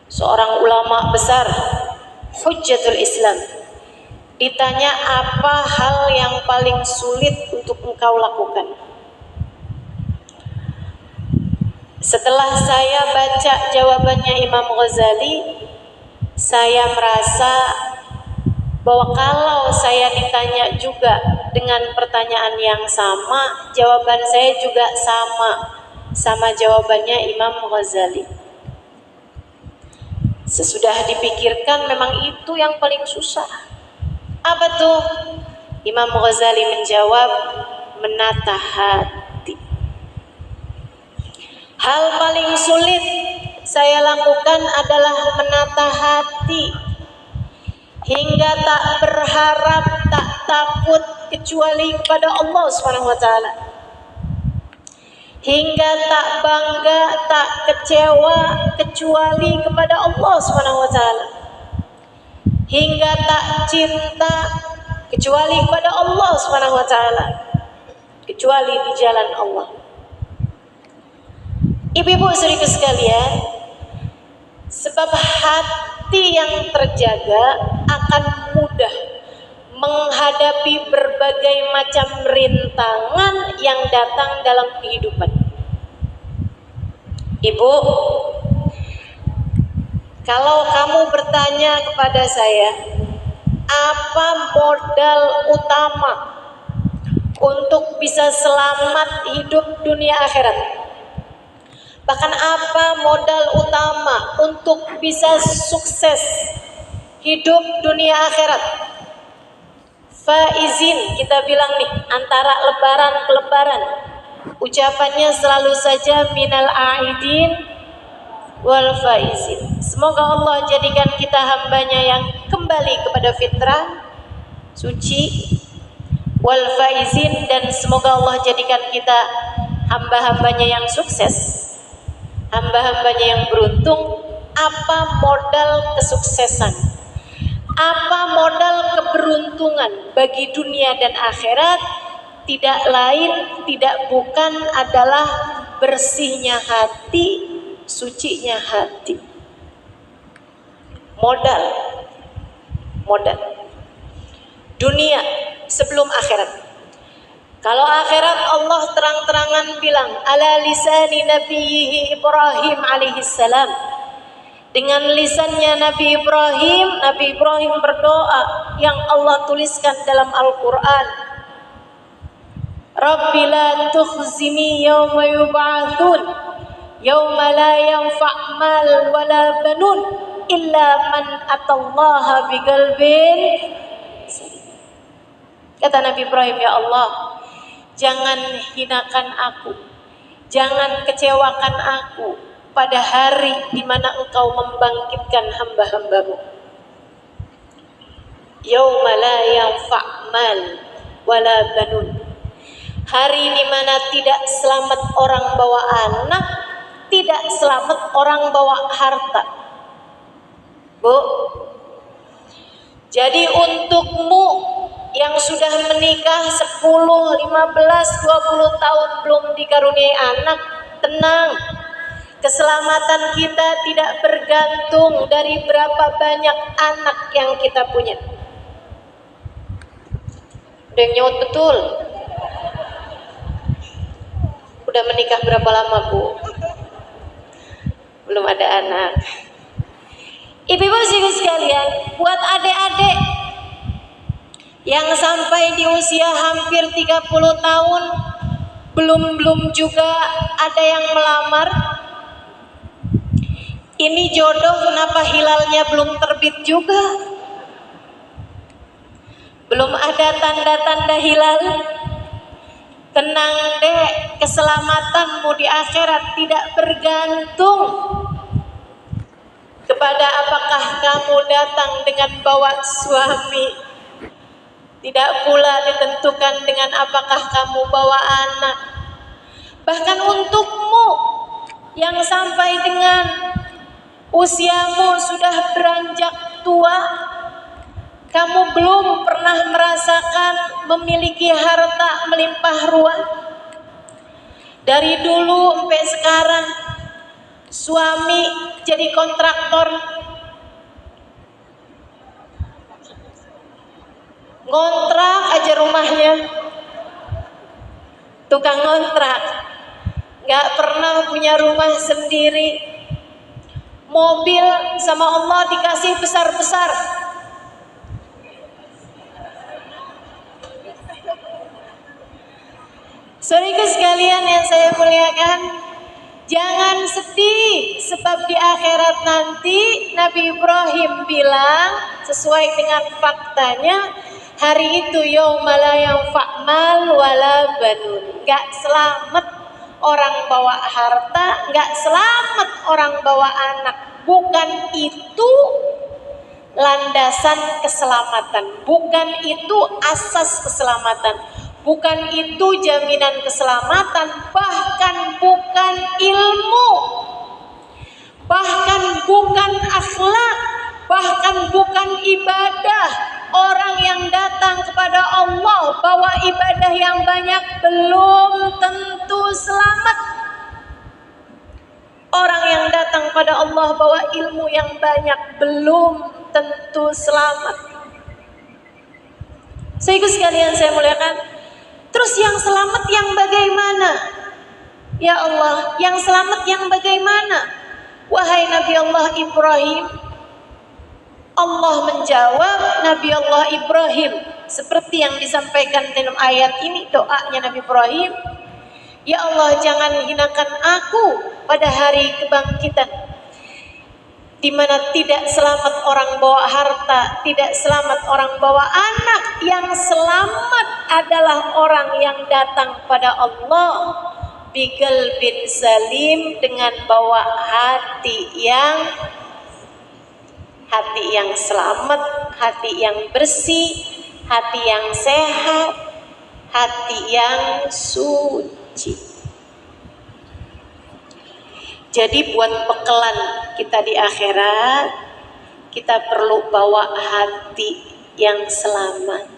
seorang ulama besar, Hujjatul Islam, ditanya apa hal yang paling sulit untuk engkau lakukan. Setelah saya baca jawabannya Imam Ghazali, saya merasa bahwa kalau saya ditanya juga dengan pertanyaan yang sama, jawaban saya juga sama jawabannya Imam Ghazali. Sesudah dipikirkan, memang itu yang paling susah. Apa tuh? Imam Ghazali menjawab, menata hati. Hal paling sulit saya lakukan adalah menata hati, hingga tak berharap, tak takut kecuali kepada Allah SWT, hingga tak bangga, tak kecewa kecuali kepada Allah SWT, hingga tak cinta kecuali kepada Allah SWT, kecuali di jalan Allah. Ibu-ibu saudaraku sekalian, sebab hati yang terjaga akan mudah menghadapi berbagai macam rintangan yang datang dalam kehidupan. Ibu, kalau kamu bertanya kepada saya, apa modal utama untuk bisa selamat hidup dunia akhirat? Bahkan apa modal utama untuk bisa sukses hidup dunia akhirat? Faizin, kita bilang nih, antara lebaran ke lebaran, ucapannya selalu saja minal aidin wal faizin. Semoga Allah jadikan kita hambanya yang kembali kepada fitrah suci, wal faizin, dan semoga Allah jadikan kita hamba-hambanya yang sukses, hamba-hambanya yang beruntung. Apa modal kesuksesan, apa modal keberuntungan bagi dunia dan akhirat? Tidak lain, tidak bukan adalah bersihnya hati, sucinya hati. Modal dunia sebelum akhirat. Kalau akhirat Allah terang-terangan bilang ala lisani nabiyhi Ibrahim alaihissalam, dengan lisannya Nabi Ibrahim berdoa yang Allah tuliskan dalam Al-Quran. Rabbi la tukhzini yawma yub'atsun yawma la yanfa' mal wala banun illa man atallaha biqalbin salim. Kata Nabi Ibrahim, ya Allah, jangan hinakan aku, jangan kecewakan aku pada hari di mana Engkau membangkitkan hamba-hambamu. Yauma la yanfa' mal wala banun. Hari di mana tidak selamat orang bawa anak, tidak selamat orang bawa harta. Bu, jadi untukmu yang sudah menikah 10, 15, 20 tahun belum dikaruniai anak, tenang. Keselamatan kita tidak bergantung dari berapa banyak anak yang kita punya. Udah yang nyaut betul. Udah menikah berapa lama, Bu? Belum ada anak. Ibu-ibu sekalian, buat adik-adik yang sampai di usia hampir 30 tahun belum juga ada yang melamar, ini jodoh kenapa hilalnya belum terbit juga? Belum ada tanda-tanda hilal? Tenang dek, keselamatanmu di akhirat tidak bergantung kepada apakah kamu datang dengan bawa suami, tidak pula ditentukan dengan apakah kamu bawa anak. Bahkan untukmu yang sampai dengan usiamu sudah beranjak tua, kamu belum pernah merasakan memiliki harta melimpah ruah. Dari dulu sampai sekarang suami jadi kontraktor, ngontrak aja rumahnya, tukang ngontrak, nggak pernah punya rumah sendiri. Mobil sama Allah dikasih besar-besar. Saudaraku sekalian yang saya muliakan, jangan sedih sebab di akhirat nanti Nabi Ibrahim bilang sesuai dengan faktanya, hari itu yauma la yanfa' mal wala banun. Enggak selamat orang bawa harta, enggak selamat orang bawa anak. Bukan itu landasan keselamatan, bukan itu asas keselamatan, bukan itu jaminan keselamatan, bahkan bukan ilmu, bahkan bukan akhlak, bahkan bukan ibadah. Orang yang datang kepada Allah bawa ibadah yang banyak belum tentu selamat. Orang yang datang pada Allah bawa ilmu yang banyak belum tentu selamat. Saudaraku sekalian saya muliakan, terus yang selamat yang bagaimana? Ya Allah, yang selamat yang bagaimana? Wahai Nabi Allah Ibrahim, Allah menjawab Nabi Allah Ibrahim seperti yang disampaikan dalam ayat ini, doanya Nabi Ibrahim. Ya Allah, jangan hinakan aku pada hari kebangkitan, di mana tidak selamat orang bawa harta, tidak selamat orang bawa anak. Yang selamat adalah orang yang datang pada Allah biqal bin salim, dengan bawa hati yang selamat, hati yang bersih, hati yang sehat, hati yang suci. Jadi buat bekelan kita di akhirat, kita perlu bawa hati yang selamat,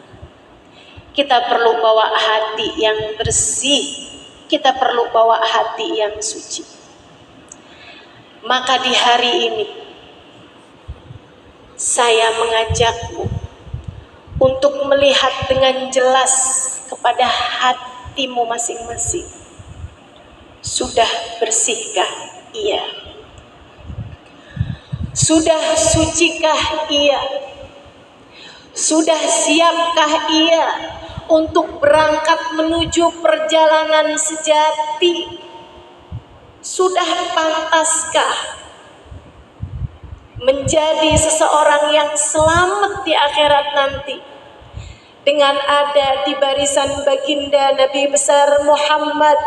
kita perlu bawa hati yang bersih, kita perlu bawa hati yang suci. Maka di hari ini saya mengajakmu untuk melihat dengan jelas kepada hatimu masing-masing. Sudah bersihkah? Iya. Sudah sucikah? Iya. Sudah siapkah? Iya. Untuk berangkat menuju perjalanan sejati? Sudah pantaskah menjadi seseorang yang selamat di akhirat nanti dengan ada di barisan baginda Nabi besar Muhammad?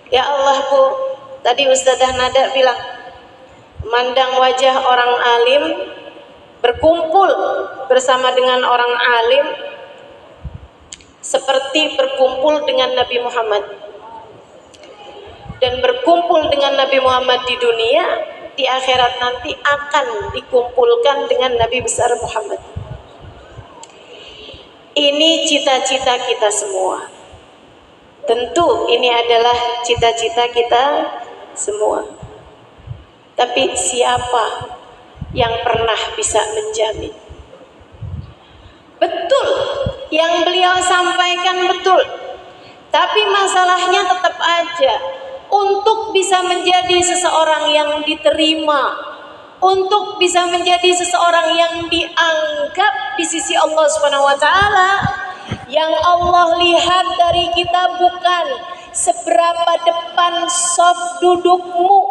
Ya Allah Bu, tadi Ustazah Nada bilang, memandang wajah orang alim, berkumpul bersama dengan orang alim seperti berkumpul dengan Nabi Muhammad. Dan berkumpul dengan Nabi Muhammad di dunia, di akhirat nanti akan dikumpulkan dengan Nabi besar Muhammad. Ini cita-cita kita semua. Tentu ini adalah cita-cita kita semua. Tapi siapa yang pernah bisa menjamin? Betul, yang beliau sampaikan betul. Tapi masalahnya tetap aja, untuk bisa menjadi seseorang yang diterima, untuk bisa menjadi seseorang yang dianggap di sisi Allah Subhanahu wa taala, yang Allah lihat dari kita bukan seberapa depan soft dudukmu,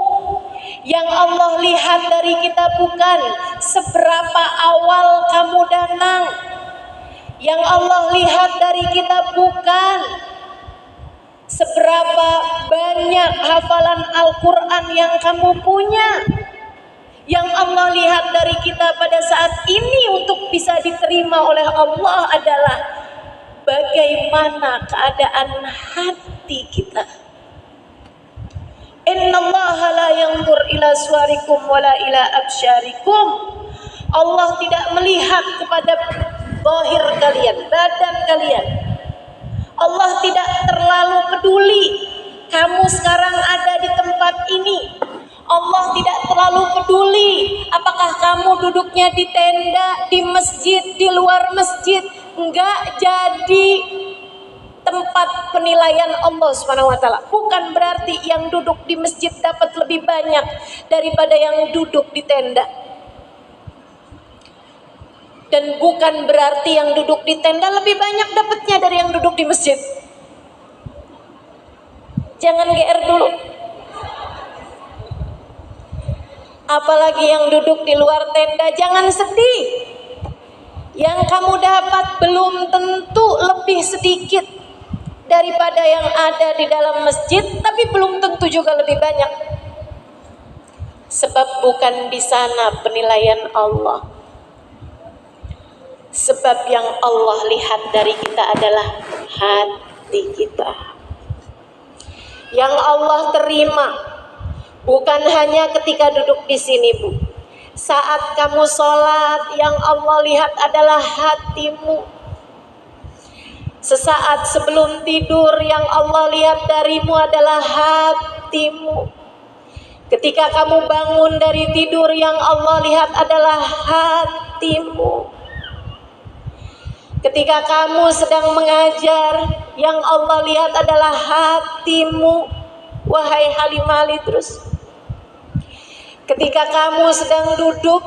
yang Allah lihat dari kita bukan seberapa awal kamu datang, yang Allah lihat dari kita bukan seberapa banyak hafalan Al-Quran yang kamu punya. Yang Allah lihat dari kita pada saat ini untuk bisa diterima oleh Allah adalah bagaimana keadaan hati kita. Innallaha la yanzur ila suwarikum wala ila absyarikum. Allah tidak melihat kepada zahir kalian, badan kalian. Allah tidak terlalu peduli Kamu sekarang ada di tempat ini. Allah tidak terlalu peduli apakah kamu duduknya di tenda, di masjid, di luar masjid. Enggak jadi tempat penilaian Allah Subhanahu wa taala. Bukan berarti yang duduk di masjid dapat lebih banyak daripada yang duduk di tenda. Dan bukan berarti yang duduk di tenda lebih banyak dapatnya dari yang duduk di masjid. Jangan GR dulu. Apalagi yang duduk di luar tenda, jangan sedih. Yang kamu dapat belum tentu lebih sedikit daripada yang ada di dalam masjid, tapi belum tentu juga lebih banyak. Sebab bukan di sana penilaian Allah. Sebab yang Allah lihat dari kita adalah hati kita. Yang Allah terima bukan hanya ketika duduk di sini, Bu. Saat kamu sholat, yang Allah lihat adalah hatimu. Sesaat sebelum tidur, yang Allah lihat darimu adalah hatimu. Ketika kamu bangun dari tidur, yang Allah lihat adalah hatimu. Ketika kamu sedang mengajar, yang Allah lihat adalah hatimu. Wahai Halimah Ali terus. Ketika kamu sedang duduk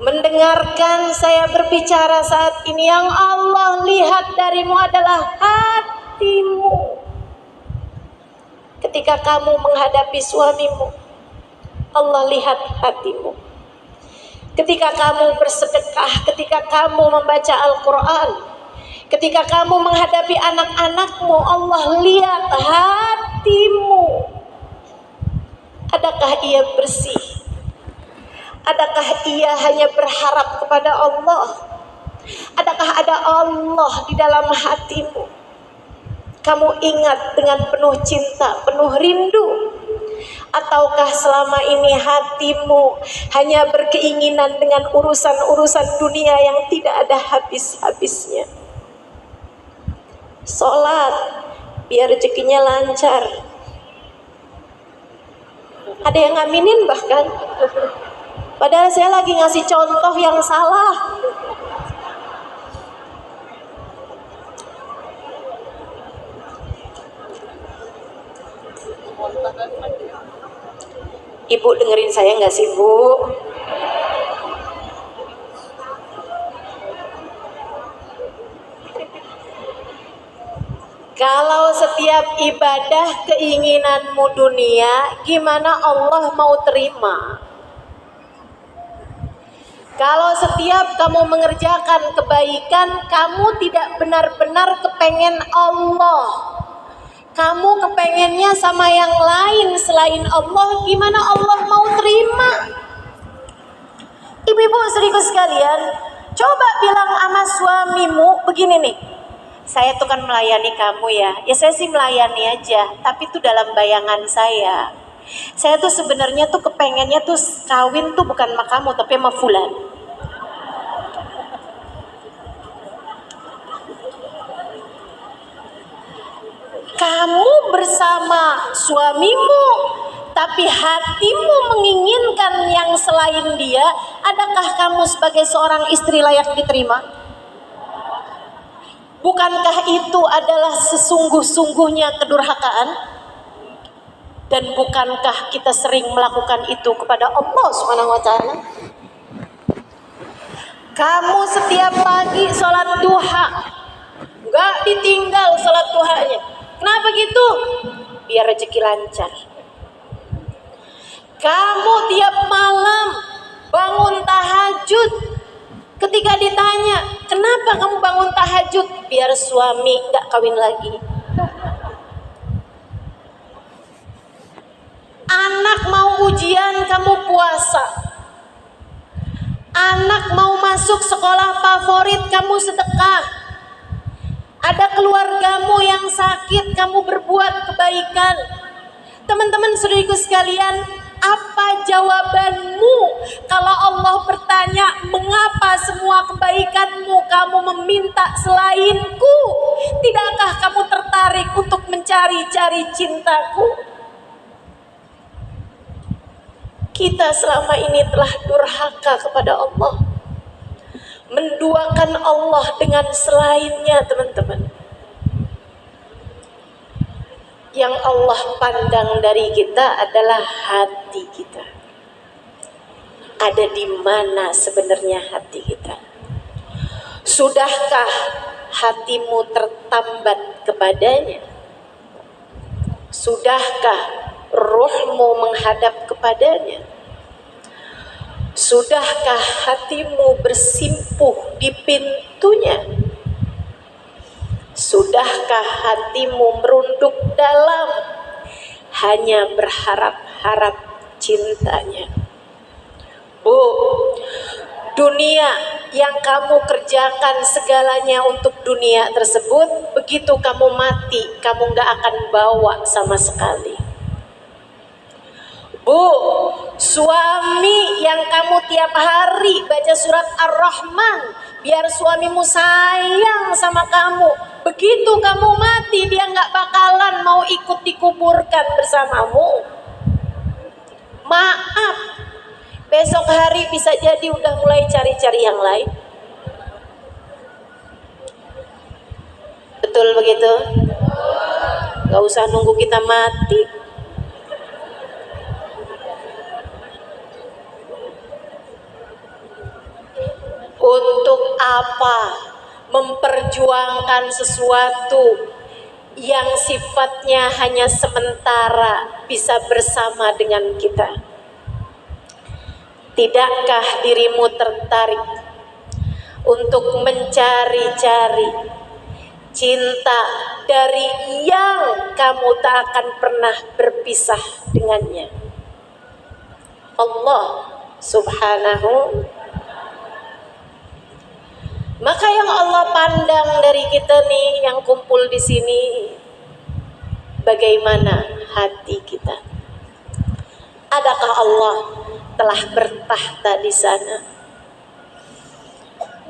mendengarkan saya berbicara saat ini, yang Allah lihat darimu adalah hatimu. Ketika kamu menghadapi suamimu, Allah lihat hatimu. Ketika kamu bersedekah, ketika kamu membaca Al-Quran, ketika kamu menghadapi anak-anakmu, Allah lihat hatimu. Adakah ia bersih? Adakah ia hanya berharap kepada Allah? Adakah ada Allah di dalam hatimu? Kamu ingat dengan penuh cinta, penuh rindu? Ataukah selama ini hatimu hanya berkeinginan dengan urusan-urusan dunia yang tidak ada habis-habisnya? Sholat biar rezekinya lancar. Ada yang ngaminin bahkan. Padahal saya lagi ngasih contoh yang salah. Ibu dengerin saya nggak sih, Bu? Kalau setiap ibadah keinginanmu dunia, gimana Allah mau terima? Kalau setiap kamu mengerjakan kebaikan, kamu tidak benar-benar kepengen Allah, kamu kepengennya sama yang lain selain Allah, gimana Allah mau terima? Ibu-ibu seribu sekalian, coba bilang sama suamimu begini nih, saya tuh kan melayani kamu ya saya sih melayani aja, tapi tuh dalam bayangan saya tuh sebenarnya tuh kepengennya tuh kawin tuh bukan sama kamu tapi sama fulan. Kamu bersama suamimu, tapi hatimu menginginkan yang selain dia. Adakah kamu sebagai seorang istri layak diterima? Bukankah itu adalah sesungguh-sungguhnya kedurhakaan? Dan bukankah kita sering melakukan itu kepada Allah Subhanahu wa taala? Kamu setiap pagi sholat duha, gak ditinggal sholat duhanya. Kenapa gitu? Biar rezeki lancar. Kamu tiap malam bangun tahajud. Ketika ditanya, kenapa kamu bangun tahajud? Biar suami gak kawin lagi. Anak mau ujian, kamu puasa. Anak mau masuk sekolah favorit, kamu sedekah. Ada keluargamu yang sakit, kamu berbuat kebaikan. Teman-teman saudariku sekalian, Apa jawabanmu kalau Allah bertanya, mengapa semua kebaikanmu kamu meminta selainku? Tidakkah kamu tertarik untuk mencari-cari cintaku? Kita selama ini telah durhaka kepada Allah, menduakan Allah dengan selainnya, teman-teman. Yang Allah pandang dari kita adalah hati kita. Ada di mana sebenarnya hati kita? Sudahkah hatimu tertambat kepadanya? Sudahkah ruhmu menghadap kepadanya? Sudahkah hatimu bersimpuh di pintunya? Sudahkah hatimu merunduk dalam hanya berharap-harap cintanya? Bu, dunia yang kamu kerjakan segalanya untuk dunia tersebut, begitu kamu mati, kamu gak akan bawa sama sekali. Bu, suami yang kamu tiap hari baca surat Ar-Rahman biar suamimu sayang sama kamu, begitu kamu mati dia nggak bakalan mau ikut dikuburkan bersamamu. Maaf, besok hari bisa jadi udah mulai cari-cari yang lain. Betul begitu? Gak usah nunggu kita mati. Untuk apa memperjuangkan sesuatu yang sifatnya hanya sementara bisa bersama dengan kita? Tidakkah dirimu tertarik untuk mencari-cari cinta dari yang kamu tak akan pernah berpisah dengannya? Allah Subhanahu. Maka yang Allah pandang dari kita nih yang kumpul di sini, bagaimana hati kita? Adakah Allah telah bertahta di sana?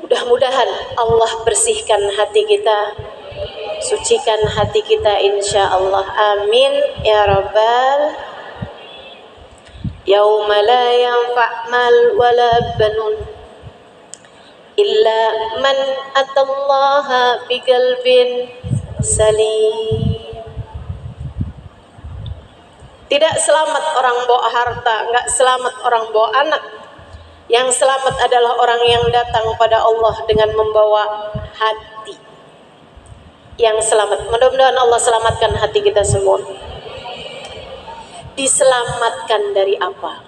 Mudah-mudahan Allah bersihkan hati kita, sucikan hati kita insya Allah. Amin ya rabbal. Yauma la yanfa' mal wala banun illa man atallaha biqalbin salim. Tidak selamat orang bawa harta, enggak selamat orang bawa anak. Yang selamat adalah orang yang datang pada Allah dengan membawa hati yang selamat. Mudah-mudahan Allah selamatkan hati kita semua. Diselamatkan dari apa?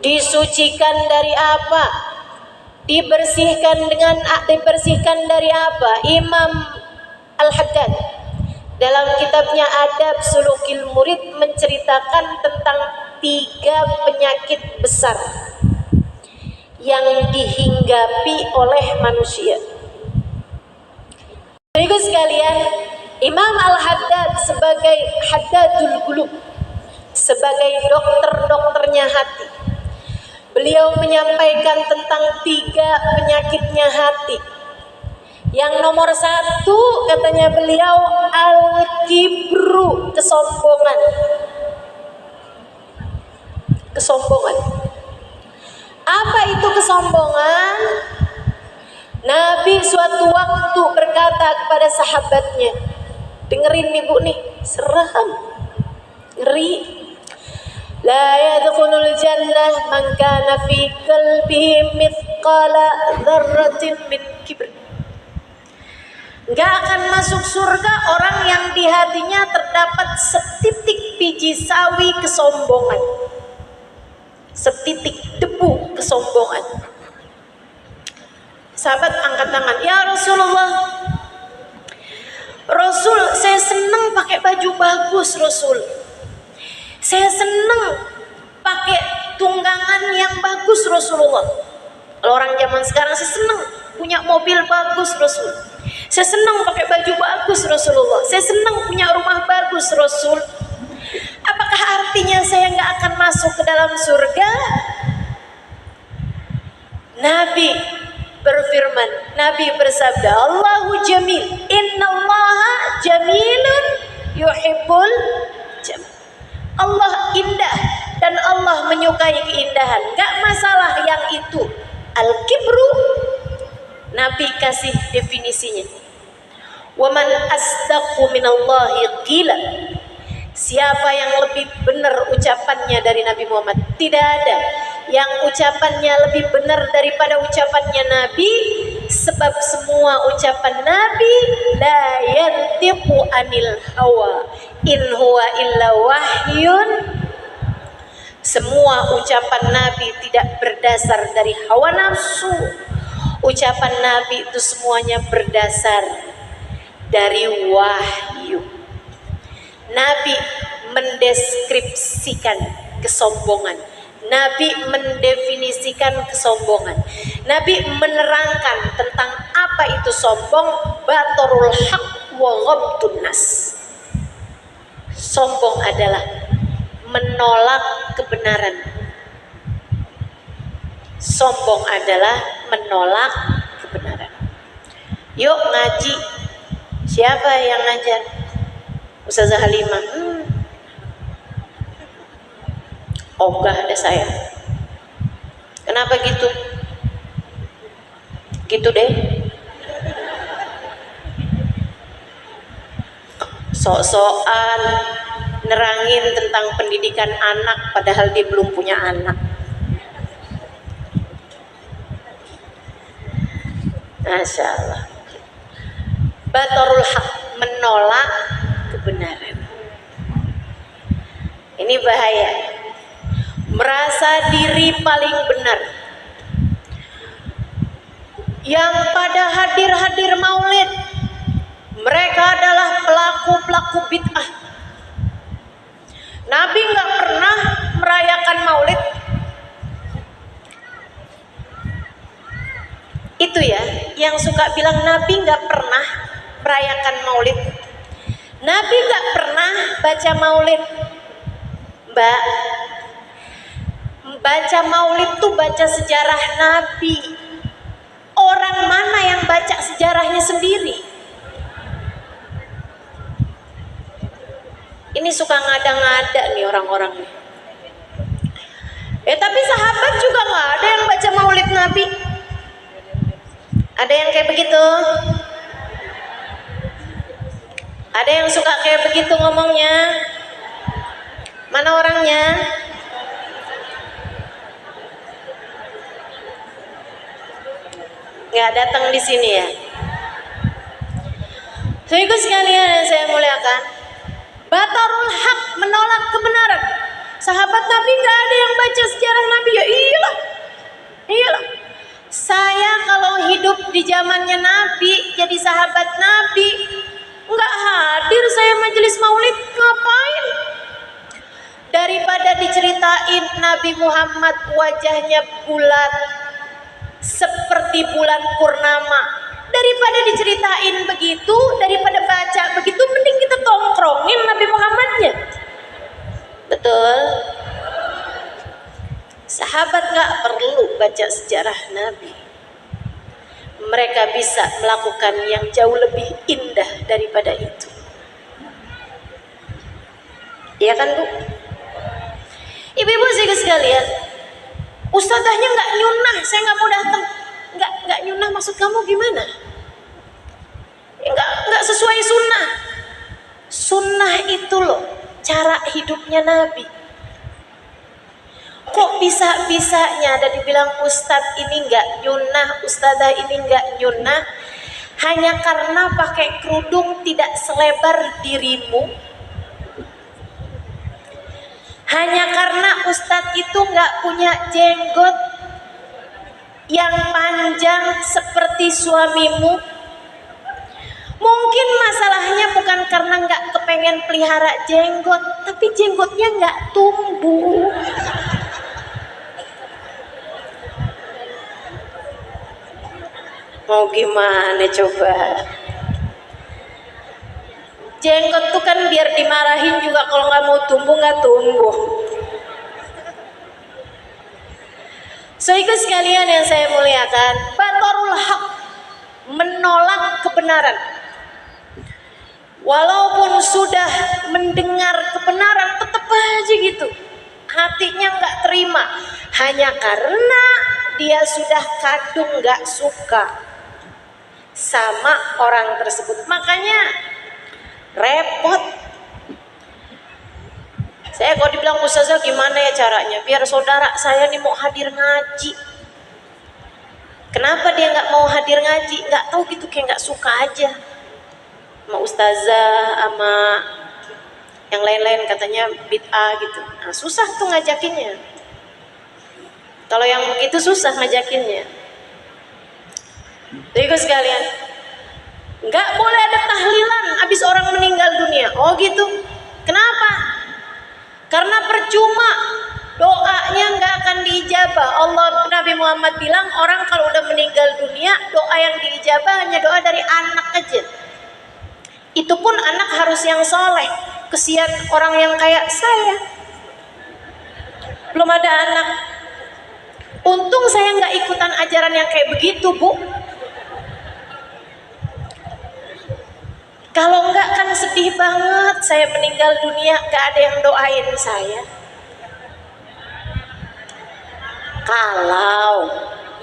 Disucikan dari apa? Dibersihkan dari apa? Imam Al-Haddad dalam kitabnya Adab Sulukil Murid menceritakan tentang 3 penyakit besar yang dihinggapi oleh manusia. Berikut sekalian, Imam Al-Haddad sebagai Haddadul Qulub, sebagai dokter-dokternya hati, beliau menyampaikan tentang 3 penyakitnya hati. Yang nomor 1 katanya beliau, al-kibru, kesombongan. Kesombongan. Apa itu kesombongan? Nabi suatu waktu berkata kepada sahabatnya, dengerin nih Bu nih, seram, ngeri. La yadkhulul jannah man kana fi qalbihi mithqala dzarratin min kibr. Enggak akan masuk surga orang yang di hatinya terdapat setitik biji sawi kesombongan. Setitik debu kesombongan. Sahabat angkat tangan, ya Rasulullah, Rasul, saya senang pakai baju bagus Rasul. Saya senang pakai tunggangan yang bagus Rasulullah. Kalau orang zaman sekarang saya senang punya mobil bagus Rasul. Saya senang pakai baju bagus Rasulullah. Saya senang punya rumah bagus Rasul. Apakah apakah artinya saya nggak akan masuk ke dalam surga? Nabi berfirman, Nabi bersabda, Allahu jamil, innallaha jamilun yuhibbul jamal. Allah indah dan Allah menyukai keindahan. Gak masalah yang itu. Al-kibru, Nabi kasih definisinya. Waman asdaqu minallahi qila. Siapa yang lebih benar ucapannya dari Nabi Muhammad? Tidak ada yang ucapannya lebih benar daripada ucapannya Nabi, sebab semua ucapan Nabi la yantiqu anil hawa in huwa illa wahyun. Semua ucapan Nabi tidak berdasar dari hawa nafsu. Ucapan Nabi itu semuanya berdasar dari wahyu. Nabi mendeskripsikan kesombongan. Nabi mendefinisikan kesombongan. Nabi menerangkan tentang apa itu sombong. Batorul haq wa ghamtun nas. Sombong adalah menolak kebenaran. Sombong adalah menolak kebenaran. Yuk ngaji. Siapa yang ngajar? Ustazah Halimah. Ogah ada saya. Kenapa gitu? Gitu deh. Sok-sokan nerangin tentang pendidikan anak padahal dia belum punya anak. Masya Allah. Batorul haq, menolak kebenaran. Ini bahaya. Merasa diri paling benar. Yang pada hadir-hadir maulid, mereka adalah pelaku-pelaku bid'ah. Nabi nggak pernah merayakan maulid. Itu ya, yang suka bilang Nabi nggak pernah merayakan maulid. Nabi nggak pernah baca maulid. Mbak, baca maulid tuh baca sejarah Nabi. Orang mana yang baca sejarahnya sendiri? Ini suka ngada-ngada nih orang-orang. Tapi sahabat juga nggak ada yang baca maulid Nabi. Ada yang kayak begitu? Ada yang suka kayak begitu ngomongnya? Mana orangnya? Nggak datang di sini ya. Saudaraku sekalian yang saya muliakan, batarul haq, menolak kebenaran. Sahabat Nabi nggak ada yang baca sejarah Nabi. Ya iyalah, iyalah. Saya kalau hidup di zamannya Nabi, jadi sahabat Nabi, nggak hadir saya majelis maulid, ngapain? Daripada diceritain Nabi Muhammad wajahnya bulat seperti bulan purnama, daripada diceritain begitu, daripada baca begitu, mending kita tongkrongin Nabi Muhammadnya. Betul? Sahabat nggak perlu baca sejarah Nabi. Mereka bisa melakukan yang jauh lebih indah daripada itu. Iya kan Bu? Ibu-ibu sekalian, ustazahnya nggak nyunah, saya nggak mau datang. Nggak nyunah maksud kamu gimana? Nggak sesuai sunnah. Sunnah itu loh cara hidupnya Nabi. Kok bisa-bisanya ada dibilang ustadz ini nggak nyunah, ustazah ini nggak nyunah, hanya karena pakai kerudung tidak selebar dirimu? Hanya karena ustadz itu nggak punya jenggot yang panjang seperti suamimu? Mungkin masalahnya bukan karena nggak kepengen pelihara jenggot, tapi jenggotnya nggak tumbuh. Mau gimana coba? Jenggot tuh kan biar dimarahin juga, kalau nggak mau tumbuh nggak tumbuh. So ikut sekalian yang saya muliakan, batarul haq, menolak kebenaran. Walaupun sudah mendengar kebenaran, tetap aja gitu, hatinya nggak terima, hanya karena dia sudah kadung nggak suka sama orang tersebut. Makanya repot. Saya kalau dibilang ustazah gimana ya caranya biar saudara saya nih mau hadir ngaji. Kenapa dia nggak mau hadir ngaji? Nggak tahu gitu, kayak nggak suka aja sama ustazah, sama yang lain-lain, katanya bid'ah gitu. Nah, susah tuh ngajakinnya. Kalau yang begitu susah ngajakinnya. Jadi sekalian, nggak boleh ada tahlilan habis orang meninggal dunia. Oh gitu. Kenapa? Karena percuma, doanya nggak akan diijabah. Nabi Muhammad bilang orang kalau udah meninggal dunia, doa yang diijabah hanya doa dari anak aja. Itu pun anak harus yang soleh. Kesian orang yang kayak saya, belum ada anak. Untung saya nggak ikutan ajaran yang kayak begitu, Bu. Kalau enggak kan sedih banget, saya meninggal dunia gak ada yang doain saya. Kalau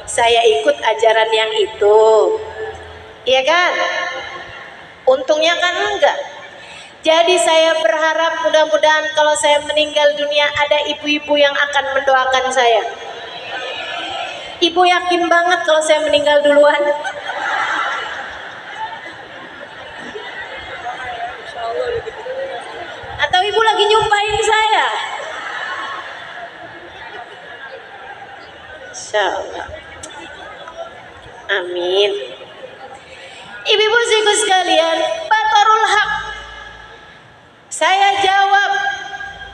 saya ikut ajaran yang itu, iya kan? Untungnya kan enggak. Jadi saya berharap mudah-mudahan kalau saya meninggal dunia ada ibu-ibu yang akan mendoakan saya. Ibu yakin banget kalau saya meninggal duluan? Atau ibu lagi nyumpahin saya? Insyaallah. Amin. Ibu-ibu sekalian, batarul haq. Saya jawab,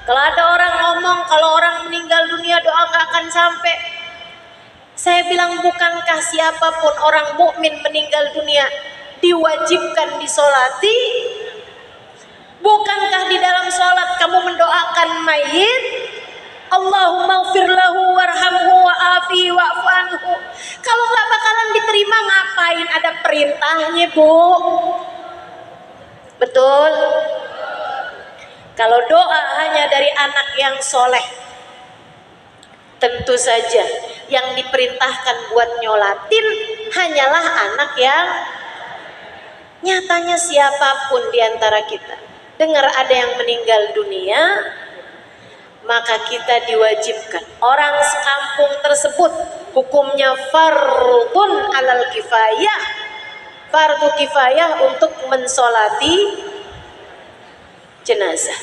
kalau ada orang ngomong kalau orang meninggal dunia doa gak akan sampai. Saya bilang, bukankah siapapun orang mukmin meninggal dunia diwajibkan disolati? Bukankah di dalam sholat kamu mendoakan mayit? Allahumma ighfir lahu warhamhu wa'afi wa'fu anhu. Kalau nggak bakalan diterima, ngapain ada perintahnya, Bu? Betul? Kalau doa hanya dari anak yang soleh, tentu saja yang diperintahkan buat nyolatin hanyalah anak yang nyatanya siapapun di antara kita dengar ada yang meninggal dunia, maka kita diwajibkan. Orang sekampung tersebut hukumnya fardun alal kifayah, fardu kifayah untuk mensolati jenazah.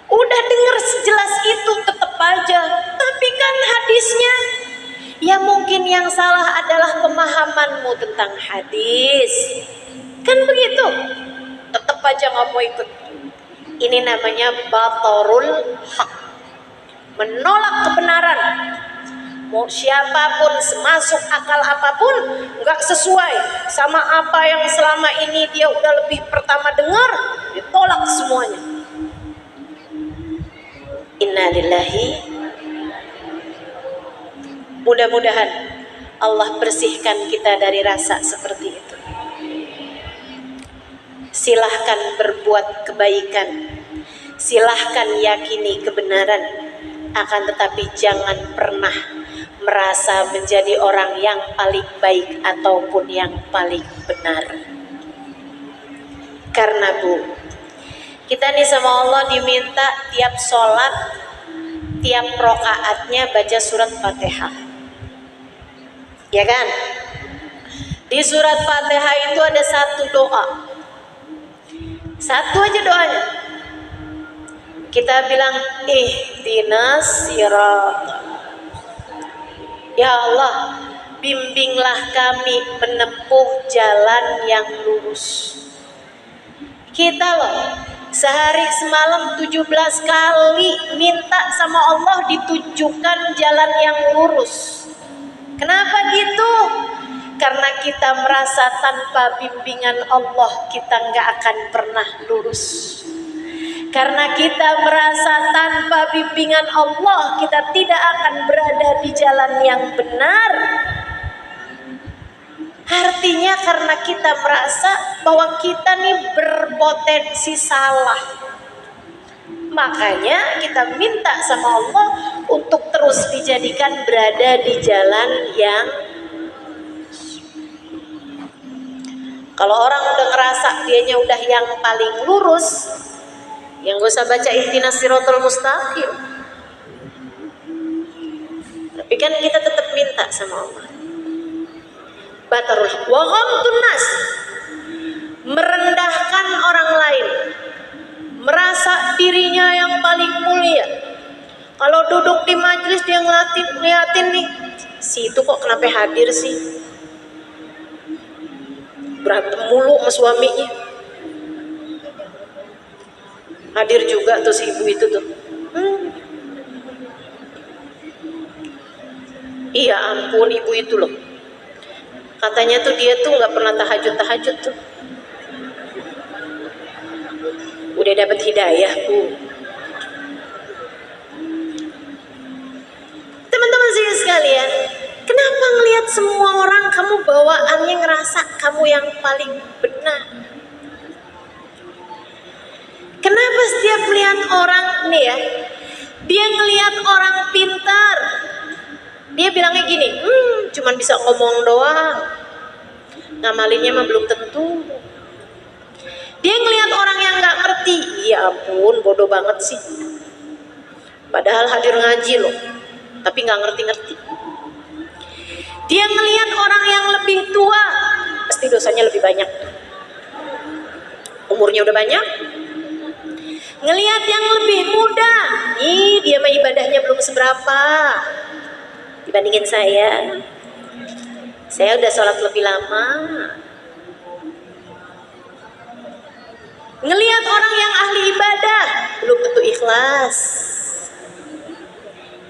Udah dengar sejelas itu tetap aja, tapi kan hadisnya, ya mungkin yang salah adalah pemahamanmu tentang hadis, kan begitu. Tetap aja nggak mau ikut. Ini namanya batarul haq, menolak kebenaran. Mau siapapun, semasuk akal apapun, nggak sesuai sama apa yang selama ini dia udah lebih pertama dengar, ditolak semuanya. Innalillahi. Mudah-mudahan Allah bersihkan kita dari rasa seperti itu. Silahkan berbuat kebaikan, silahkan yakini kebenaran, akan tetapi jangan pernah merasa menjadi orang yang paling baik ataupun yang paling benar. Karena Bu, kita nih sama Allah diminta tiap sholat, tiap rokaatnya baca surat Fatihah, ya kan? Di surat Fatihah itu ada satu doa. Satu aja doanya. Kita bilang ihdinas siratal. Ya Allah, bimbinglah kami menempuh jalan yang lurus. Kita loh sehari semalam 17 kali minta sama Allah ditunjukkan jalan yang lurus. Kenapa gitu? Karena kita merasa tanpa bimbingan Allah kita nggak akan pernah lurus. Karena kita merasa tanpa bimbingan Allah kita tidak akan berada di jalan yang benar. Artinya karena kita merasa bahwa kita nih berpotensi salah. Makanya kita minta sama Allah untuk terus dijadikan berada di jalan yang. Kalau orang udah ngerasa dianya udah yang paling lurus, yang gak usah baca ihdinas siratal mustaqim. Tapi kan kita tetap minta sama Allah. Batarul wa ghamtun nas, merendahkan orang lain, merasa dirinya yang paling mulia. Kalau duduk di majelis dia ngeliatin nih, si itu kok kenapa hadir sih? Berantem mulu sama suaminya. Hadir juga tuh si ibu itu tuh. Iya ampun, ibu itu loh. Katanya tuh dia tuh nggak pernah tahajud tuh. Udah dapat hidayah, Bu. Teman-teman sekalian, kenapa ngelihat semua orang kamu bawaannya ngerasa kamu yang paling benar? Kenapa setiap melihat orang nih ya, dia ngelihat orang pintar, dia bilangnya gini, cuman bisa ngomong doang, ngamalinnya mah belum tentu. Dia ngelihat orang yang nggak ngerti, ya ampun bodoh banget sih. Padahal hadir ngaji loh, tapi nggak ngerti-ngerti. Dia ngelihat orang yang lebih tua, pasti dosanya lebih banyak. Umurnya udah banyak. Ngelihat yang lebih muda, dia mah ibadahnya belum seberapa dibandingin saya. Saya udah sholat lebih lama. Ngelihat orang yang ahli ibadah, belum tentu ikhlas.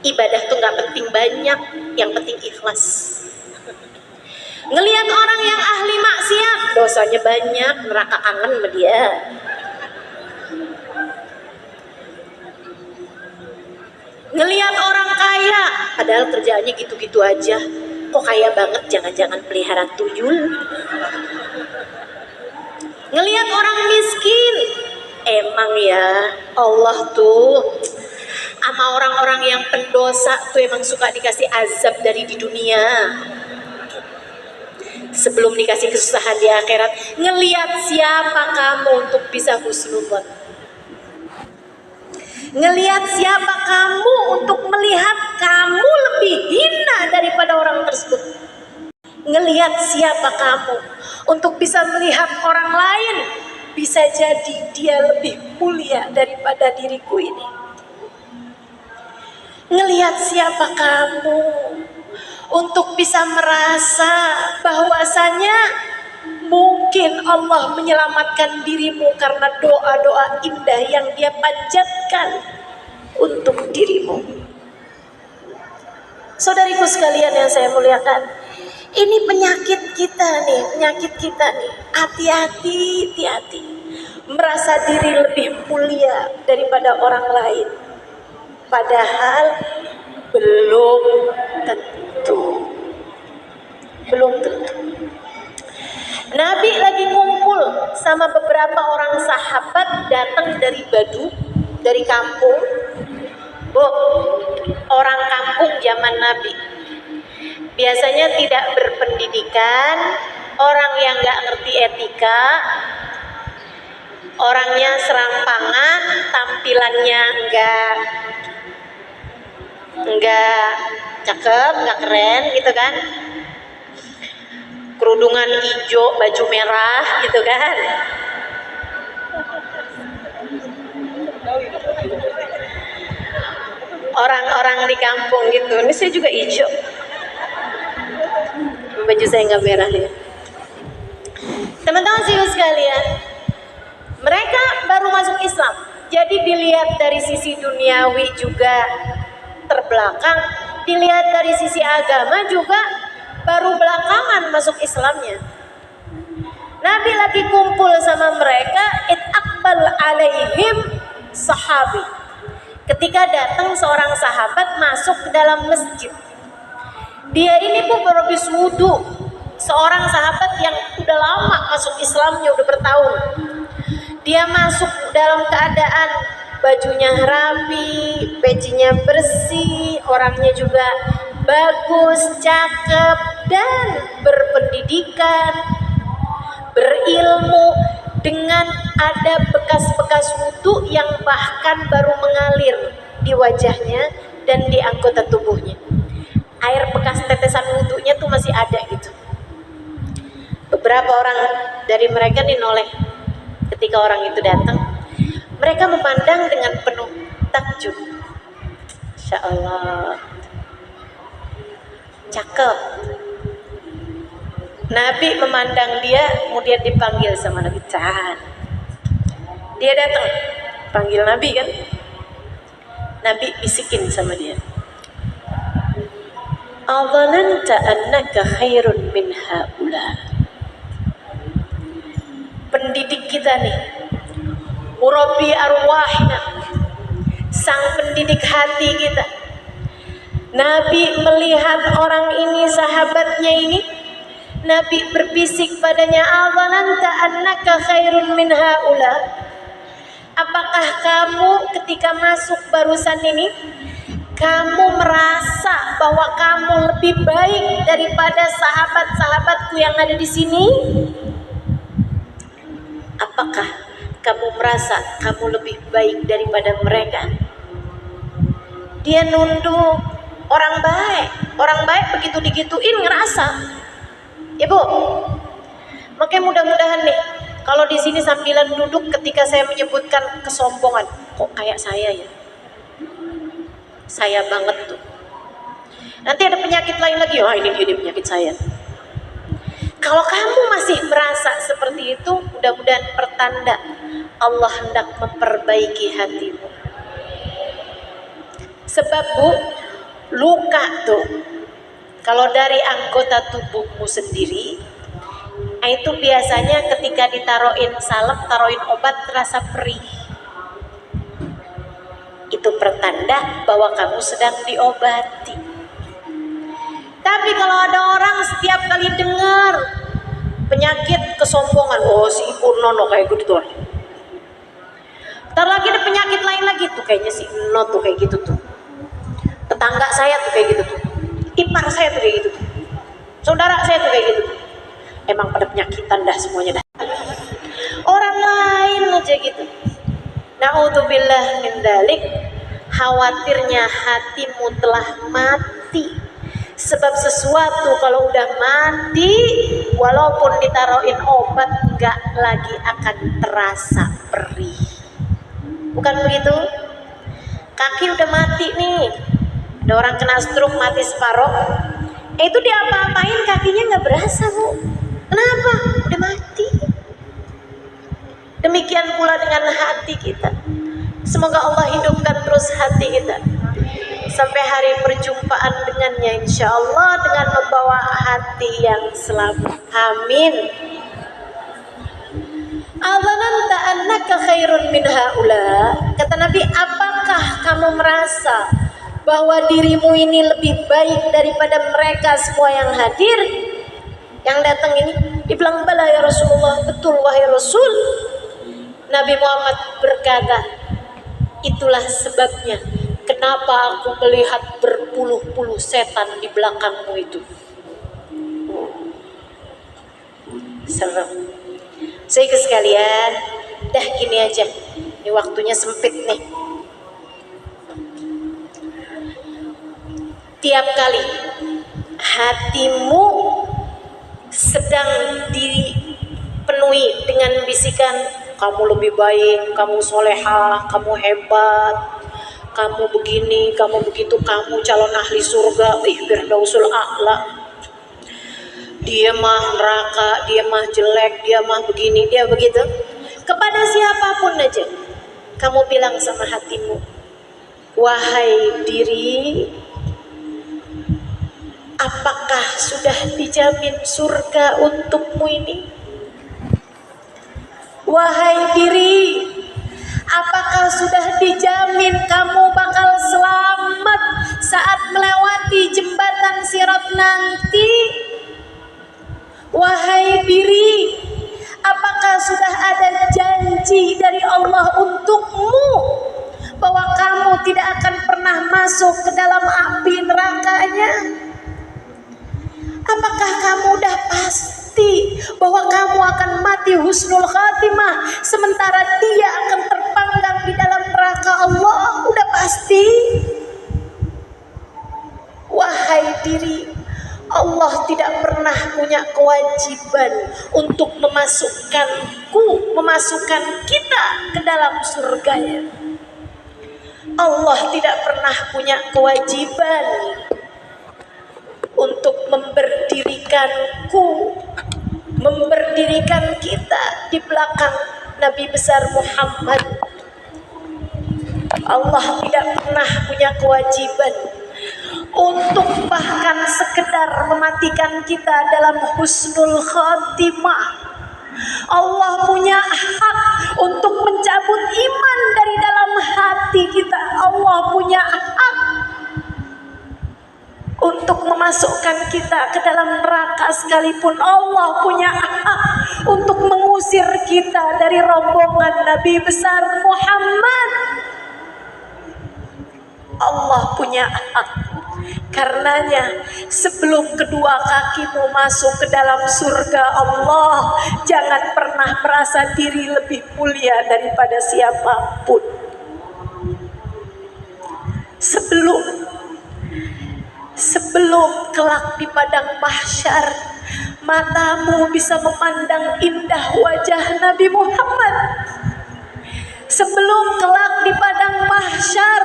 Ibadah tuh gak penting banyak, yang penting ikhlas. Ngelihat orang yang ahli maksiat, dosanya banyak, neraka kangen sama dia. Ngelihat orang kaya, padahal kerjaannya gitu-gitu aja. Kok kaya banget, jangan-jangan pelihara tuyul. Ngelihat orang miskin, emang ya Allah tuh sama orang-orang yang pendosa tuh emang suka dikasih azab dari di dunia sebelum dikasih kesusahan di akhirat. Ngelihat siapa kamu untuk bisa husnudzon, ngelihat siapa kamu untuk melihat kamu lebih hina daripada orang tersebut. Ngelihat siapa kamu untuk bisa melihat orang lain bisa jadi dia lebih mulia daripada diriku ini. Ngelihat siapa kamu untuk bisa merasa bahwasanya mungkin Allah menyelamatkan dirimu karena doa-doa indah yang dia panjatkan untuk dirimu. Saudariku sekalian yang saya muliakan, ini penyakit kita nih. Hati-hati. Merasa diri lebih mulia daripada orang lain. Padahal belum tentu. Nabi lagi ngumpul sama beberapa orang sahabat datang dari Badu, dari kampung. Orang kampung zaman Nabi biasanya tidak berpendidikan, orang yang gak ngerti etika, orangnya serampangan, tampilannya enggak cakep, enggak keren gitu kan, kerudungan hijau, baju merah gitu kan. Orang-orang di kampung gitu. Ini saya juga hijau, baju saya nggak merah ya. Teman-teman sekalian, mereka baru masuk Islam, jadi dilihat dari sisi duniawi juga terbelakang, dilihat dari sisi agama juga baru belakangan masuk Islamnya. Nabi lagi kumpul sama mereka, aqbal alaihim sahabi. Ketika datang seorang sahabat masuk ke dalam masjid. Dia ini pun baru habis wudu. Seorang sahabat yang udah lama masuk Islamnya, udah bertahun. Dia masuk dalam keadaan bajunya rapi, pecinya bersih, orangnya juga bagus, cakep, dan berpendidikan, berilmu, dengan ada bekas-bekas wudu yang bahkan baru mengalir di wajahnya dan di anggota tubuhnya. Air bekas tetesan wudunya tuh masih ada gitu. Beberapa orang dari mereka nih noleh ketika orang itu datang. Mereka memandang dengan penuh takjub. Masya Allah, cakep. Nabi memandang dia, kemudian dipanggil sama Nabi. Dia datang, panggil Nabi kan. Nabi bisikin sama dia, "Adhananta annaka khairun min haula." Pendidik kita nih, murabbi arwahna, sang pendidik hati kita. Nabi melihat orang ini, sahabatnya ini, Nabi berbisik padanya, "Adhananta annaka khairun min haula." Apakah kamu ketika masuk barusan ini, kamu merasa bahwa kamu lebih baik daripada sahabat-sahabatku yang ada di sini? Apakah kamu merasa kamu lebih baik daripada mereka? Dia nunduk, orang baik begitu digituin ngerasa. Ibu, makanya mudah-mudahan nih, kalau di sini sambilan duduk ketika saya menyebutkan kesombongan, kok kayak saya ya? Saya banget tuh. Nanti ada penyakit lain lagi, wah ini penyakit saya. Kalau kamu masih merasa seperti itu, mudah-mudahan pertanda Allah hendak memperbaiki hatimu. Sebab Bu, luka tuh, kalau dari anggota tubuhmu sendiri, itu biasanya ketika ditaruhin salep, taruhin obat, terasa perih. Itu pertanda bahwa kamu sedang diobati. Tapi kalau ada orang setiap kali dengar penyakit kesombongan, oh si Ibu Nono kayak gitu tuh. Ntar lagi ada penyakit lain lagi tuh, kayaknya si Nono tuh kayak gitu tuh. Tetangga saya tuh kayak gitu tuh. Ipar saya tuh kayak gitu tuh. Saudara saya tuh kayak gitu tuh. Emang pada penyakitan dah semuanya dah. Orang lain aja gitu. Na'udzubillah min dzalik. Khawatirnya hatimu telah mati. Sebab sesuatu kalau udah mati, walaupun ditaruhin obat, gak lagi akan terasa perih. Bukan begitu? Kaki udah mati nih. Ada orang kena stroke, mati separuh. Itu diapa-apain kakinya gak berasa, Bu. Kenapa? Udah mati. Demikian pula dengan hati kita. Semoga Allah hidupkan terus hati kita sampai hari perjumpaan dengannya, insya Allah, dengan membawa hati yang selamat. Amin. Adhananta annaka khairun min haula. Kata Nabi, apakah kamu merasa bahwa dirimu ini lebih baik daripada mereka semua yang hadir, yang datang ini? Dibilang, bala ya Rasulullah, betul wahai Rasul. Nabi Muhammad berkata, itulah sebabnya kenapa aku melihat berpuluh-puluh setan di belakangmu itu. Serem. Saya sekalian, dah gini aja. Ini waktunya sempit nih. Tiap kali hatimu sedang dipenuhi dengan bisikan, kamu lebih baik, kamu solehah, kamu hebat, kamu begini, kamu begitu, kamu calon ahli surga, firdausul a'la. Dia mah neraka, dia mah jelek, dia mah begini, dia begitu. Kepada siapapun aja, kamu bilang sama hatimu, wahai diri, apakah sudah dijamin surga untukmu ini? Wahai diri, apakah sudah dijamin kamu bakal selamat saat melewati jembatan Sirat nanti? Wahai diri, apakah sudah ada janji dari Allah untukmu bahwa kamu tidak akan pernah masuk ke dalam api nerakanya? Apakah kamu udah pasti bahwa kamu akan mati husnul khatimah sementara dia akan terpanggang di dalam neraka Allah? Udah pasti? Wahai diri, Allah tidak pernah punya kewajiban untuk memasukkan kita ke dalam surganya. Allah tidak pernah punya kewajiban untuk memberdirikan kita di belakang Nabi besar Muhammad. Allah tidak pernah punya kewajiban untuk bahkan sekedar mematikan kita dalam husnul khatimah. Allah punya hak untuk mencabut iman dari dalam hati kita. Allah punya hak untuk memasukkan kita ke dalam neraka sekalipun. Allah punya hak untuk mengusir kita dari rombongan Nabi besar Muhammad. Allah punya hak. Karenanya sebelum kedua kakimu masuk ke dalam surga Allah, jangan pernah merasa diri lebih mulia daripada siapapun. Sebelum kelak di padang mahsyar matamu bisa memandang indah wajah Nabi Muhammad, sebelum kelak di padang mahsyar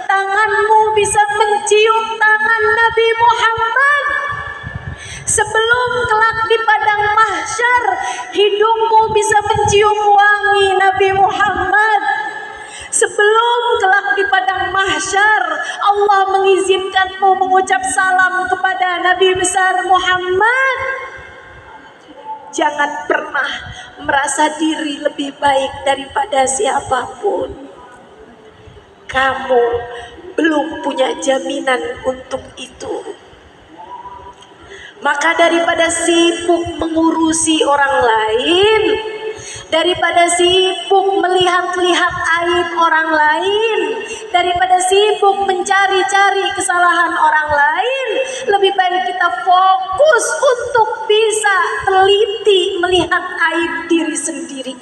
tanganmu bisa mencium tangan Nabi Muhammad, sebelum kelak di padang mahsyar hidungmu bisa mencium wangi Nabi Muhammad, sebelum kelak di padang mahsyar Allah mengizinkanmu mengucap salam kepada Nabi besar Muhammad, jangan pernah merasa diri lebih baik daripada siapapun. Kamu belum punya jaminan untuk itu. Maka daripada sibuk mengurusi orang lain, daripada sibuk melihat-lihat aib orang lain, daripada sibuk mencari-cari kesalahan orang lain, lebih baik kita fokus untuk bisa teliti melihat aib diri sendiri.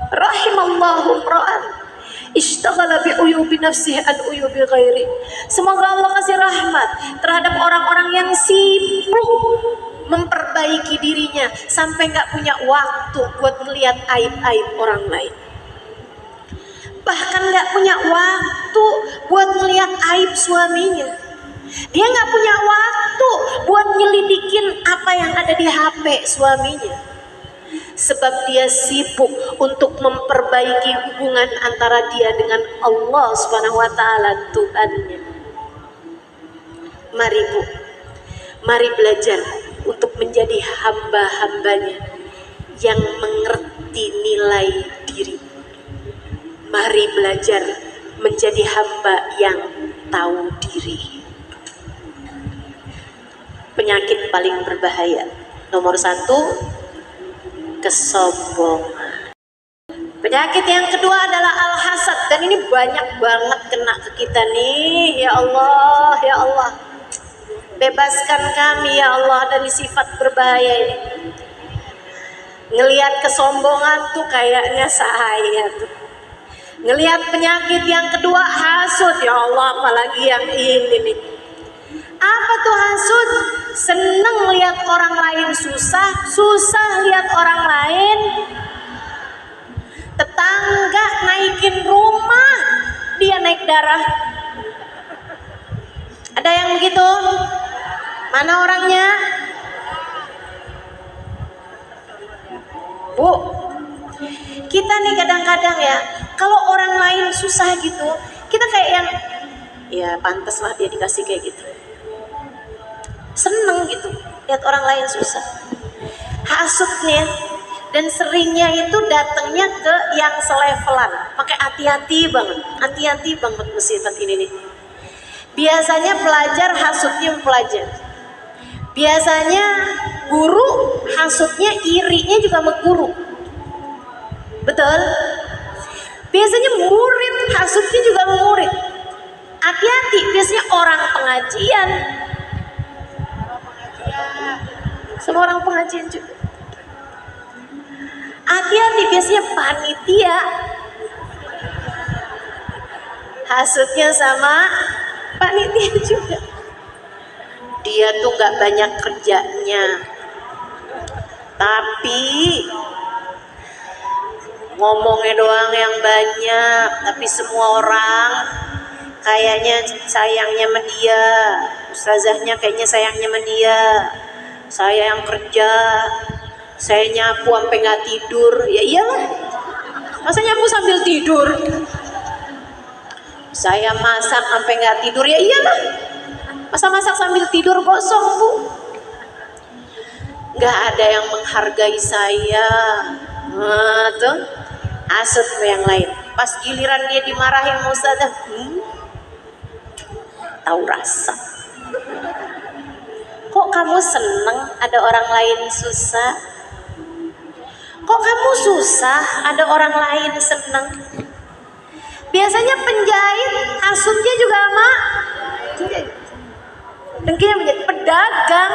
Rahimallahu ra'an ishtaghala bi uyubi nafsihi an uyubi ghairi. Semoga Allah kasih rahmat terhadap orang-orang yang sibuk memperbaiki dirinya sampai nggak punya waktu buat melihat aib-aib orang lain. Bahkan nggak punya waktu buat melihat aib suaminya. Dia nggak punya waktu buat nyelidikin apa yang ada di HP suaminya. Sebab dia sibuk untuk memperbaiki hubungan antara dia dengan Allah Subhanahu wa taala, Tuhannya. Mari Bu, mari belajar untuk menjadi hamba-hambanya yang mengerti nilai diri. Mari belajar menjadi hamba yang tahu diri. Penyakit paling berbahaya nomor 1, kesombongan. Penyakit yang kedua adalah al-hasad, dan ini banyak banget kena ke kita nih. Ya Allah, ya Allah, bebaskan kami ya Allah dari sifat berbahaya ini. Ngelihat kesombongan tuh kayaknya saya tuh. Ngelihat penyakit yang kedua hasud, ya Allah, apalagi yang ini nih. Apa tuh hasud? Seneng lihat orang lain susah, susah lihat orang lain. Tetangga naikin rumah, dia naik darah. Ada yang begitu? Mana orangnya? Bu, kita nih kadang-kadang ya, kalau orang lain susah gitu, kita kayak yang, ya pantas lah dia dikasih kayak gitu. seneng gitu lihat orang lain susah. Hasutnya dan seringnya itu datangnya ke yang selevelan, pakai hati-hati banget musibah ini nih. Biasanya pelajar hasutnya pelajar, biasanya guru hasutnya irinya juga sama guru, betul. Biasanya murid hasutnya juga sama murid. Hati-hati, biasanya orang pengajian sama orang pengajian juga. Hati-hati, biasanya panitia hasutnya sama panitia juga. Dia tuh nggak banyak kerjanya, tapi ngomongnya doang yang banyak. Tapi semua orang kayaknya sayangnya sama dia, ustazahnya kayaknya sayangnya sama dia. Saya yang kerja, saya nyapu sampai nggak tidur, ya iyalah. Masa nyapu sambil tidur? Saya masak sampai nggak tidur, ya iyalah. Masa masak sambil tidur kosong, Bu? Nggak ada yang menghargai saya. Nah, tuh hasut yang lain. Pas giliran dia dimarahin ustazah, tahu rasa. Kok kamu seneng ada orang lain susah? Kok kamu susah ada orang lain seneng? Biasanya penjahit hasutnya juga sama dengkinya menjadi pedagang.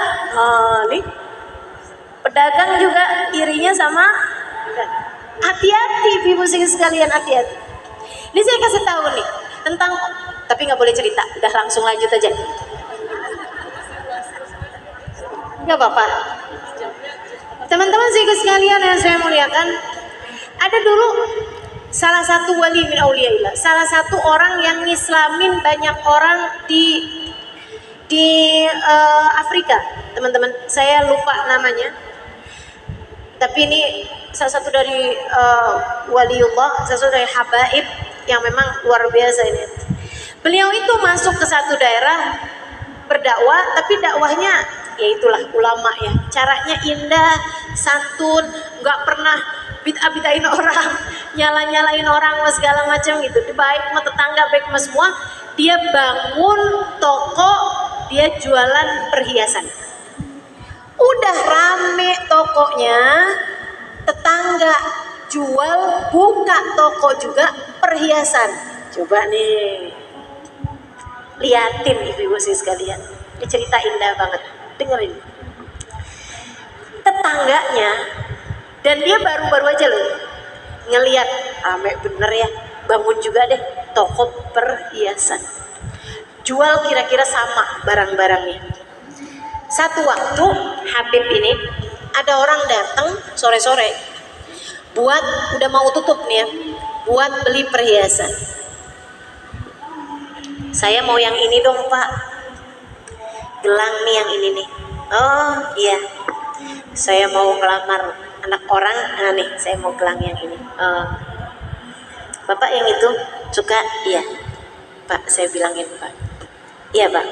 Nih pedagang juga irinya sama. Hati-hati ibu sekalian, hati-hati. Ini saya kasih tahu nih tentang, tapi nggak boleh cerita, udah langsung lanjut aja. Nggak apa-apa. Teman-teman sekalian yang saya muliakan, ada dulu salah satu wali min auliyaillah, salah satu orang yang ngislamin banyak orang di Afrika, teman-teman. Saya lupa namanya, tapi ini salah satu dari waliullah, salah satu dari habaib yang memang luar biasa ini. Beliau itu masuk ke satu daerah berdakwah, tapi dakwahnya ya itulah ulama ya, caranya indah, santun, nggak pernah bid'ah-bid'ahin orang, nyala-nyalain orang segala macam gitu. Baik sama tetangga, baik sama semua. Dia bangun toko, dia jualan perhiasan. Udah rame tokonya, tetangga jual, buka toko juga perhiasan. Coba nih liatin ibu-ibu sekalian, ini cerita indah banget, dengerin. Tetangganya, dan dia baru-baru aja loh ngeliat, rame bener ya, bangun juga deh toko perhiasan, jual kira-kira sama barang-barangnya. Satu waktu Habib ini ada orang datang sore-sore buat, udah mau tutup nih ya, buat beli perhiasan. Saya mau yang ini dong Pak, gelang nih yang ini nih. Oh iya, saya mau ngelamar anak orang, nah nih saya mau gelang yang ini. Bapak yang itu suka? Iya Pak, saya bilangin Pak. Iya Pak,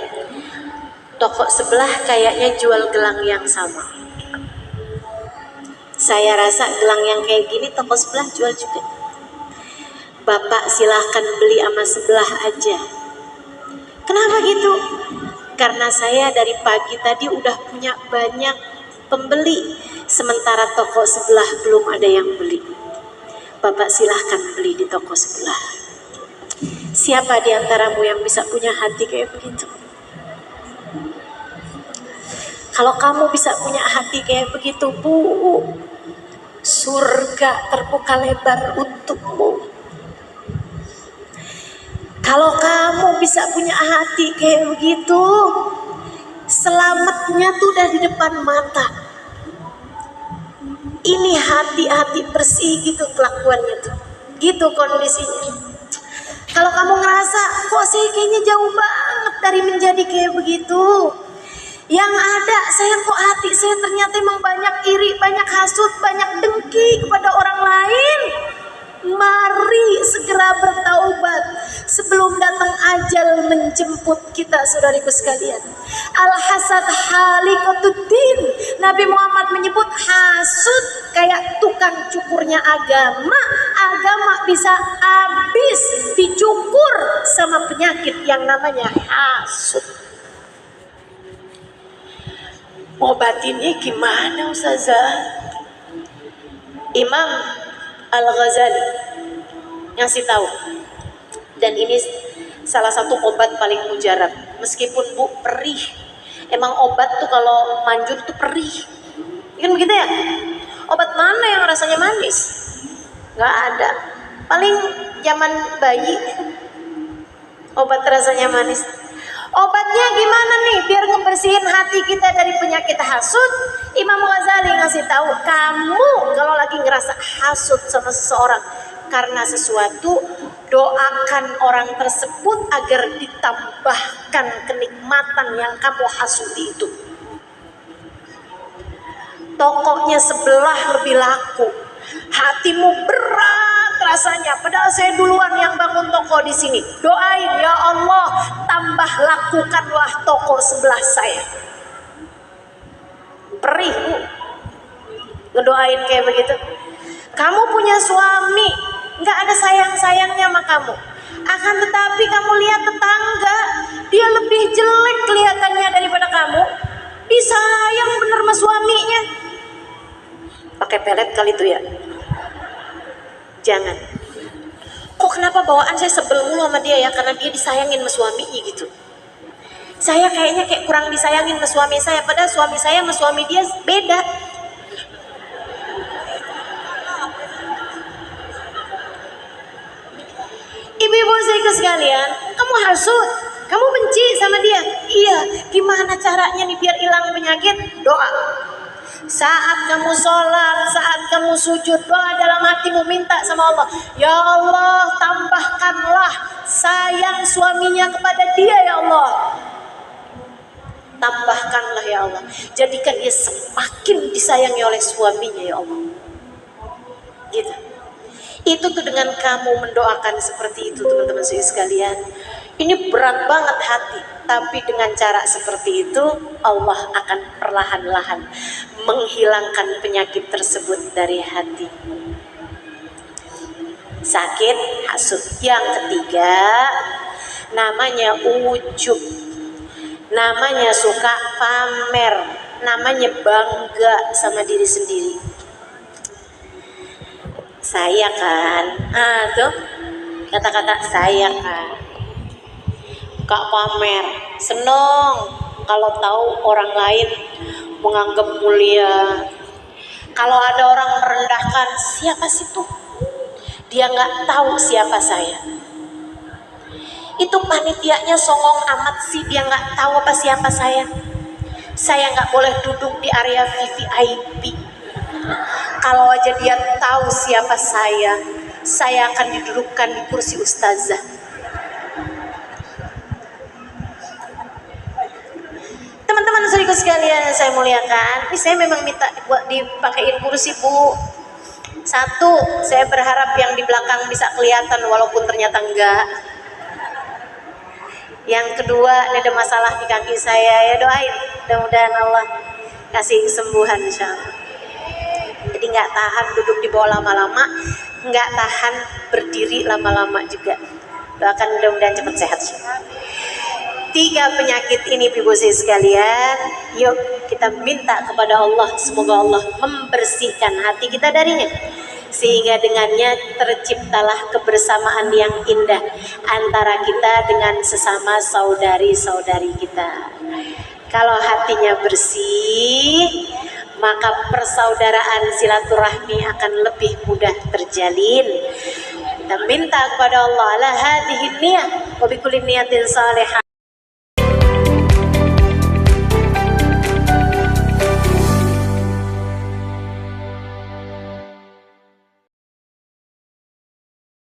toko sebelah kayaknya jual gelang yang sama. Saya rasa gelang yang kayak gini toko sebelah jual juga. Bapak silahkan beli sama sebelah aja. Kenapa gitu? Karena saya dari pagi tadi udah punya banyak pembeli, sementara toko sebelah belum ada yang beli. Bapak silahkan beli di toko sebelah. Siapa di antaramu yang bisa punya hati kayak begitu? Kalau kamu bisa punya hati kayak begitu, Bu, surga terbuka lebar untukmu. Kalau kamu bisa punya hati kayak begitu, selamatnya tuh udah di depan mata. Ini hati-hati bersih gitu kelakuannya tuh, gitu kondisinya. Kalau kamu ngerasa kok saya kayaknya jauh banget dari menjadi kayak begitu, yang ada saya kok hati saya ternyata emang banyak iri, banyak hasut, banyak dengki kepada orang lain. Mari segera bertaubat sebelum datang ajal menjemput kita, saudariku sekalian. Al-hasad halikotuddin. Nabi Muhammad menyebut hasud kayak tukang cukurnya agama. Agama bisa habis dicukur sama penyakit yang namanya hasud. Obatinnya gimana Ustazah? Imam Al-Ghazali ngasih tahu, dan ini salah satu obat paling mujarab. Meskipun Bu perih, emang obat tuh kalau manjur tuh perih, kan begitu ya? Obat mana yang rasanya manis? Nggak ada. Paling zaman bayi obat rasanya manis. Obatnya gimana nih biar ngebersihin hati kita dari penyakit hasud? Imam Ghazali ngasih tahu, kamu kalau lagi ngerasa hasud sama seseorang karena sesuatu, doakan orang tersebut agar ditambahkan kenikmatan yang kamu hasudi itu. Tokonya sebelah lebih laku, hatimu berat rasanya, padahal saya duluan yang bangun toko di sini. Doain, ya Allah, tambah lakukanlah toko sebelah saya. Perih Bu, ngedoain kayak begitu. Kamu punya suami, nggak ada sayang-sayangnya sama kamu. Akan tetapi kamu lihat tetangga, dia lebih jelek kelihatannya daripada kamu, disayang bener sama suaminya. Pakai pelet kali itu ya. Jangan. Kok kenapa bawaan saya sebel mulu sama dia ya? Karena dia disayangin sama suaminya gitu. Saya kayaknya kayak kurang disayangin sama suami saya, padahal suami saya sama suami dia beda. Ibu-ibu saya sekalian, kamu hasud, kamu benci sama dia. Iya, gimana caranya nih biar hilang penyakit? Doa. Saat kamu sholat, saat kamu sujud, doa dalam hatimu, minta sama Allah, ya Allah, tambahkanlah sayang suaminya kepada dia ya Allah. Tambahkanlah ya Allah, jadikan dia semakin disayangi oleh suaminya ya Allah. Gitu. Itu tuh dengan kamu mendoakan seperti itu, teman-teman sekalian. Ini berat banget hati, tapi dengan cara seperti itu Allah akan perlahan-lahan menghilangkan penyakit tersebut dari hati. Sakit hasud. Yang ketiga, namanya ujub. Namanya suka pamer, namanya bangga sama diri sendiri. Saya kan, tuh kata-kata saya kan, suka pamer, seneng kalau tahu orang lain menganggap mulia. Kalau ada orang merendahkan, siapa sih tuh? Dia nggak tahu siapa saya. Itu panitianya songong amat sih, dia nggak tahu apa siapa saya. Saya nggak boleh duduk di area VVIP. Kalau aja dia tahu siapa saya akan didudukkan di kursi ustazah. Teman-teman saudaraku sekalian yang saya muliakan, ini saya memang minta buat dipakein kursi Bu. Satu, saya berharap yang di belakang bisa kelihatan walaupun ternyata enggak. Yang kedua, ada masalah di kaki saya, ya doain, mudah-mudahan Allah kasih kesembuhan insyaallah. Jadi nggak tahan duduk di bawah lama-lama, nggak tahan berdiri lama-lama juga. Doakan mudah-mudahan cepat sehat. 3 penyakit ini ibu saya sekalian, yuk kita minta kepada Allah, semoga Allah membersihkan hati kita darinya, sehingga dengannya terciptalah kebersamaan yang indah antara kita dengan sesama saudari-saudari kita. Kalau hatinya bersih, maka persaudaraan silaturahmi akan lebih mudah terjalin. Kita minta kepada Allah, la hadhihi niyah wa bikulli niyatin salihah.